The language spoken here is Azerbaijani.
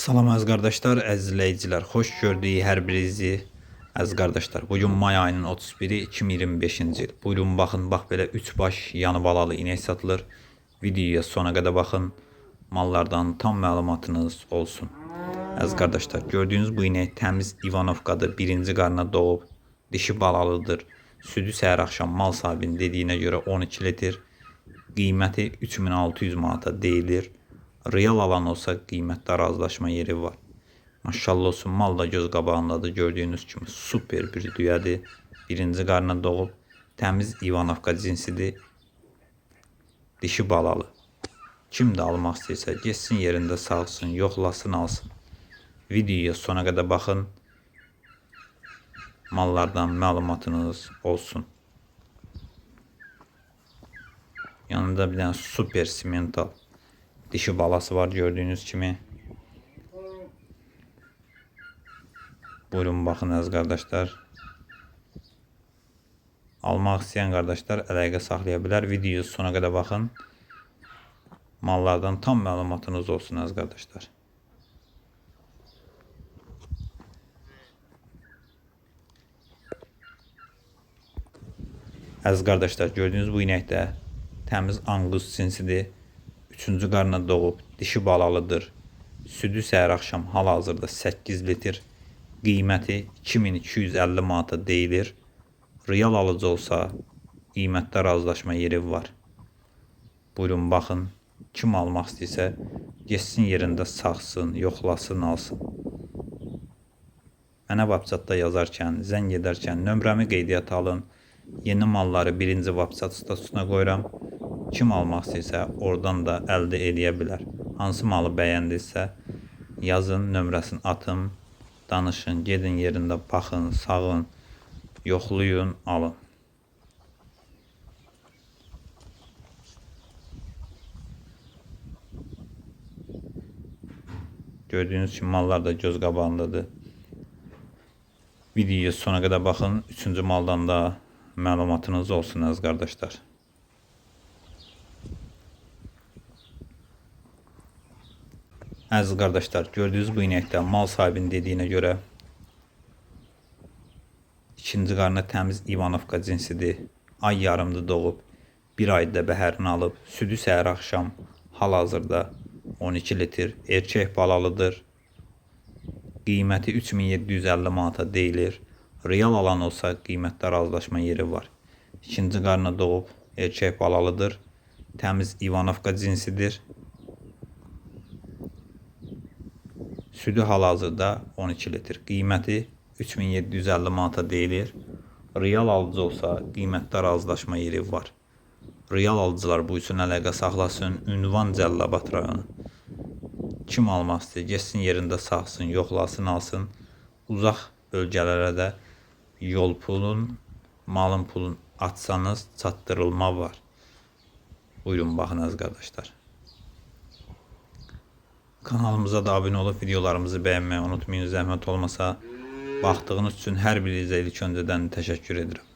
Salam əziz qardaşlar, əziz izləyicilər, xoş gördük hər birinizi. Əziz qardaşlar, bugün may ayının 31-i 2025-ci il. Buyurun baxın, bax belə 3 baş yanı balalı inək satılır. Videoya sona qədər baxın, mallardan tam məlumatınız olsun. Əziz qardaşlar, gördüyünüz bu inək təmiz İvanovkadır, birinci qarına doğub, dişi balalıdır. Südü səhər axşam mal sahibinin dediyinə görə 12 litr, qiyməti 3600 manata deyilir. Real alan olsa qiymətdə razılaşma yeri var. Maşallah olsun, mal da göz qabağındadır. Gördüyünüz kimi super bir düyədir. Birinci qarına doğub, təmiz İvanovka cinsidir. Dişi balalı. Kim də almaq istəyirsə, geçsin yerində sağsın, yoxlasın, alsın. Videoya sona qədər baxın. Mallardan məlumatınız olsun. Yanında bir dənə super simental dişi balası var, gördüyünüz kimi. Buyurun baxın əziz qardaşlar. Almaq istəyən qardaşlar əlaqə saxlaya bilər. Videoyu sona qədər baxın. Mallardan tam məlumatınız olsun əziz qardaşlar. Əziz qardaşlar, gördüyünüz bu inəkdə təmiz Angus cinsidir. 3-cü qarına doğub, dişi balalıdır. Südü səhər axşam hal-hazırda 8 litr. Qiyməti 2250 manata deyilir. Real alıcı olsa qiymətdə razılaşma yeri var. Buyurun baxın. Kim almaq istəyirsə geçsin yerində saxsın, yoxlasın, alsın. Mənə WhatsAppda yazarkən, zəng edərkən nömrəmi qeydiyyata alın. Yeni malları birinci WhatsApp statusuna qoyuram. Kim almaq istəyirsə oradan da əldə edə bilər. Hansı malı bəyəndirsə yazın, nömrəsini atın, danışın, gedin yerində baxın, sağın, yoxlayın, alın. Gördüyünüz kimi mallar da göz qabağındadır. Videoya sona qədər baxın. 3-cü maldan da məlumatınız olsun əziz qardaşlar. Əziz qardaşlar, gördüyünüz bu inəkdə mal sahibinin dediyinə görə ikinci qarına təmiz İvanovka cinsidir. Ay yarımda doğub, bir ayda bəhərini alıb, südü səhər axşam hal-hazırda 12 litr, erkək balalıdır. Qiyməti 3750 manata deyilir. Real alan olsa qiymətdə razılaşma yeri var. İkinci qarına doğub, erkək balalıdır. Təmiz İvanovka cinsidir. Südü hal-hazırda 12 litr. Qiyməti 3750 manata deyilir. Real alıcı olsa qiymətdə razılaşma yeri var. Real alıcılar bu üçün əlaqə saxlasın. Ünvan Cəlilabad rayonu. Kim almaq istəyir, geçsin yerində saxsın, yoxlasın, alsın. Uzaq bölgələrə də yol pulun, malın pulun atsanız çatdırılma var. Buyurun baxın əziz qardaşlar. Kanalımıza da abunə olub videolarımızı bəyənməyi unutmayın. Zəhmət olmasa baxdığınız üçün hər birinizə ilk öncədən təşəkkür edirəm.